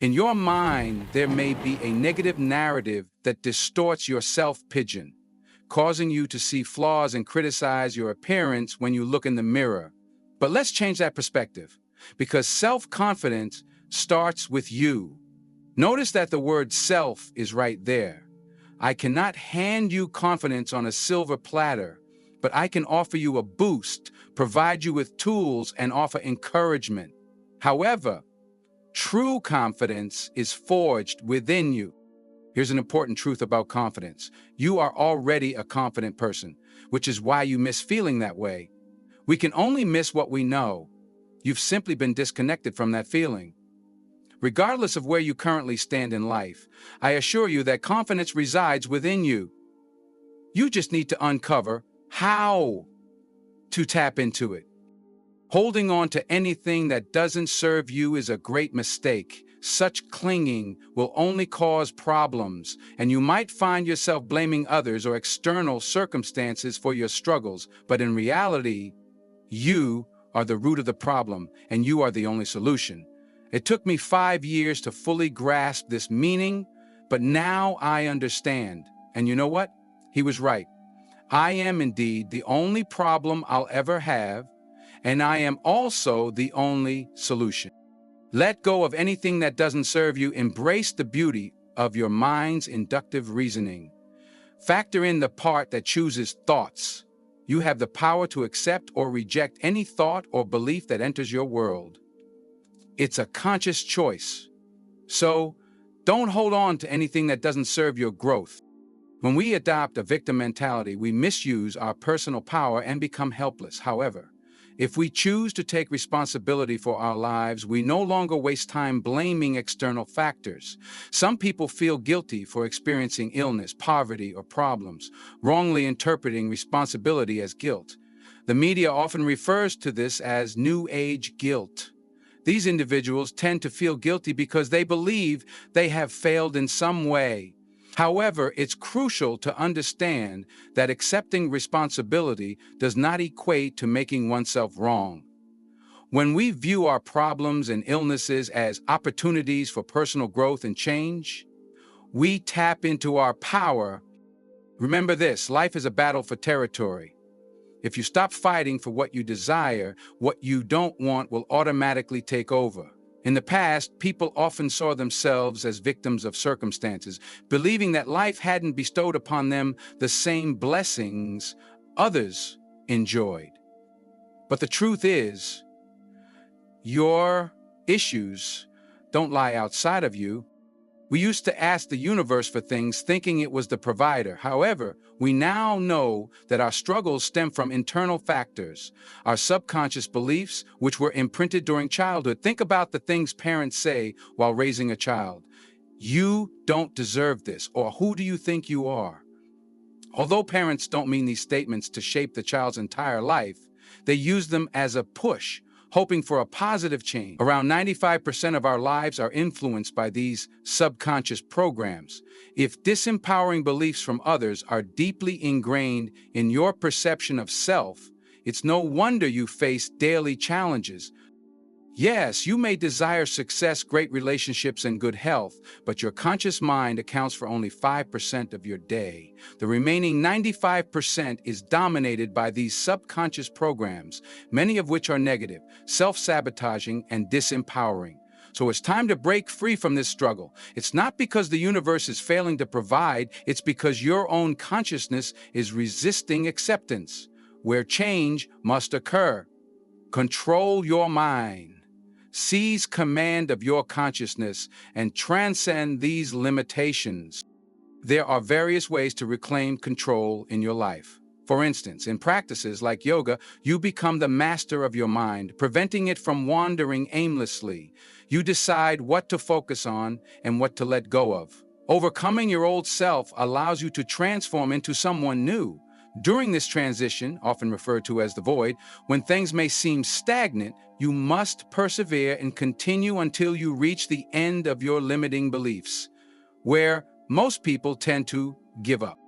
In your mind, there may be a negative narrative that distorts your self-pigeon, causing you to see flaws and criticize your appearance when you look in the mirror. But let's change that perspective, because self-confidence starts with you. Notice that the word self is right there. I cannot hand you confidence on a silver platter, but I can offer you a boost, provide you with tools, and offer encouragement. However, true confidence is forged within you. Here's an important truth about confidence. You are already a confident person, which is why you miss feeling that way. We can only miss what we know. You've simply been disconnected from that feeling. Regardless of where you currently stand in life, I assure you that confidence resides within you. You just need to uncover how to tap into it. Holding on to anything that doesn't serve you is a great mistake. Such clinging will only cause problems, and you might find yourself blaming others or external circumstances for your struggles, but in reality, you are the root of the problem, and you are the only solution. It took me 5 years to fully grasp this meaning, but now I understand. And you know what? He was right. I am indeed the only problem I'll ever have, and I am also the only solution. Let go of anything that doesn't serve you. Embrace the beauty of your mind's inductive reasoning. Factor in the part that chooses thoughts. You have the power to accept or reject any thought or belief that enters your world. It's a conscious choice. So, don't hold on to anything that doesn't serve your growth. When we adopt a victim mentality, we misuse our personal power and become helpless. However, if we choose to take responsibility for our lives, we no longer waste time blaming external factors. Some people feel guilty for experiencing illness, poverty, or problems, wrongly interpreting responsibility as guilt. The media often refers to this as New Age guilt. These individuals tend to feel guilty because they believe they have failed in some way. However, it's crucial to understand that accepting responsibility does not equate to making oneself wrong. When we view our problems and illnesses as opportunities for personal growth and change, we tap into our power. Remember this, life is a battle for territory. If you stop fighting for what you desire, what you don't want will automatically take over. In the past, people often saw themselves as victims of circumstances, believing that life hadn't bestowed upon them the same blessings others enjoyed. But the truth is, your issues don't lie outside of you. We used to ask the universe for things thinking it was the provider. However, we now know that our struggles stem from internal factors, our subconscious beliefs, which were imprinted during childhood. Think about the things parents say while raising a child. You don't deserve this, or who do you think you are? Although parents don't mean these statements to shape the child's entire life, they use them as a push, hoping for a positive change. Around 95% of our lives are influenced by these subconscious programs. If disempowering beliefs from others are deeply ingrained in your perception of self, it's no wonder you face daily challenges. Yes, you may desire success, great relationships, and good health, but your conscious mind accounts for only 5% of your day. The remaining 95% is dominated by these subconscious programs, many of which are negative, self-sabotaging, and disempowering. So it's time to break free from this struggle. It's not because the universe is failing to provide, it's because your own consciousness is resisting acceptance, where change must occur. Control your mind. Seize command of your consciousness and transcend these limitations. There are various ways to reclaim control in your life. For instance, in practices like yoga, you become the master of your mind, preventing it from wandering aimlessly. You decide what to focus on and what to let go of. Overcoming your old self allows you to transform into someone new. During this transition, often referred to as the void, when things may seem stagnant, you must persevere and continue until you reach the end of your limiting beliefs, where most people tend to give up.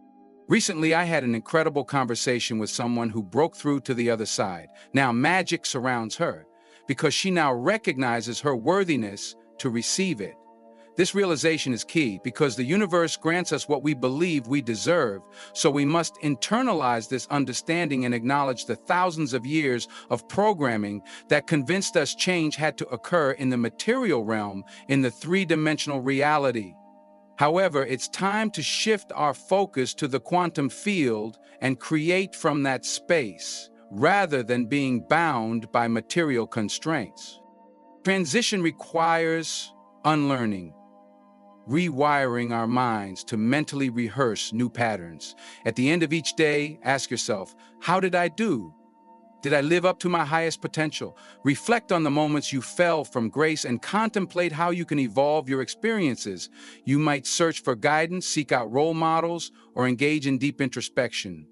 Recently, I had an incredible conversation with someone who broke through to the other side. Now, magic surrounds her because she now recognizes her worthiness to receive it. This realization is key because the universe grants us what we believe we deserve, so we must internalize this understanding and acknowledge the thousands of years of programming that convinced us change had to occur in the material realm, in the three-dimensional reality. However, it's time to shift our focus to the quantum field and create from that space, rather than being bound by material constraints. Transition requires unlearning, rewiring our minds to mentally rehearse new patterns. At the end of each day, ask yourself, how did I do? Did I live up to my highest potential? Reflect on the moments you fell from grace and contemplate how you can evolve your experiences. You might search for guidance, seek out role models, or engage in deep introspection.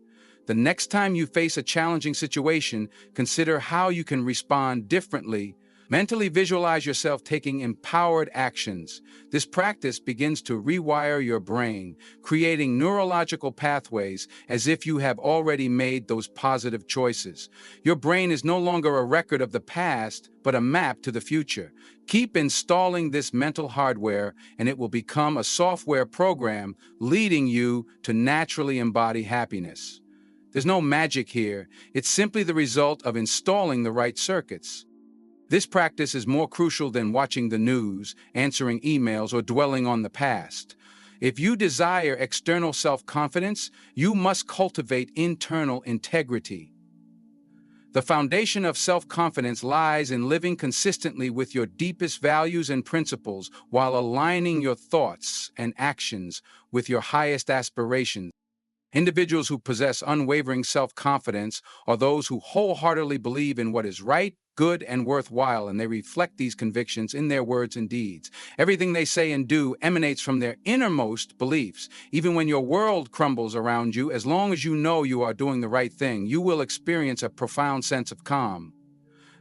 The next time you face a challenging situation, consider how you can respond differently. Mentally visualize yourself taking empowered actions. This practice begins to rewire your brain, creating neurological pathways as if you have already made those positive choices. Your brain is no longer a record of the past, but a map to the future. Keep installing this mental hardware, and it will become a software program leading you to naturally embody happiness. There's no magic here. It's simply the result of installing the right circuits. This practice is more crucial than watching the news, answering emails, or dwelling on the past. If you desire external self-confidence, you must cultivate internal integrity. The foundation of self-confidence lies in living consistently with your deepest values and principles while aligning your thoughts and actions with your highest aspirations. Individuals who possess unwavering self-confidence are those who wholeheartedly believe in what is right, good, and worthwhile, and they reflect these convictions in their words and deeds. Everything they say and do emanates from their innermost beliefs. Even when your world crumbles around you, as long as you know you are doing the right thing, you will experience a profound sense of calm.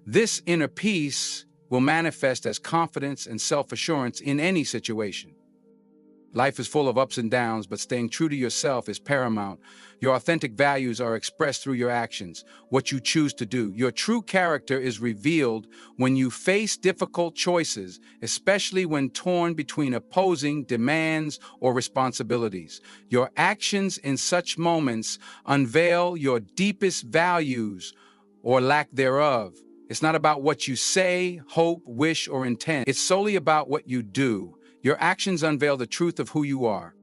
This inner peace will manifest as confidence and self-assurance in any situation. Life is full of ups and downs, but staying true to yourself is paramount. Your authentic values are expressed through your actions, what you choose to do. Your true character is revealed when you face difficult choices, especially when torn between opposing demands or responsibilities. Your actions in such moments unveil your deepest values or lack thereof. It's not about what you say, hope, wish, or intend. It's solely about what you do. Your actions unveil the truth of who you are.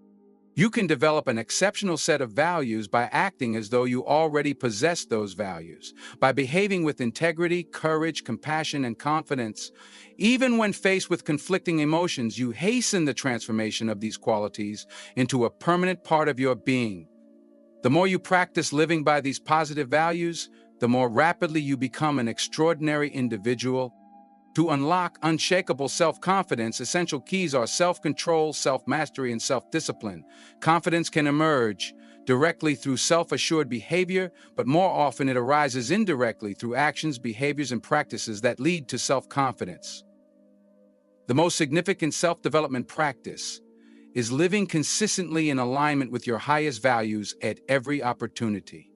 You can develop an exceptional set of values by acting as though you already possess those values, by behaving with integrity, courage, compassion, and confidence. Even when faced with conflicting emotions, you hasten the transformation of these qualities into a permanent part of your being. The more you practice living by these positive values, the more rapidly you become an extraordinary individual. To unlock unshakable self-confidence, essential keys are self-control, self-mastery, and self-discipline. Confidence can emerge directly through self-assured behavior, but more often it arises indirectly through actions, behaviors, and practices that lead to self-confidence. The most significant self-development practice is living consistently in alignment with your highest values at every opportunity.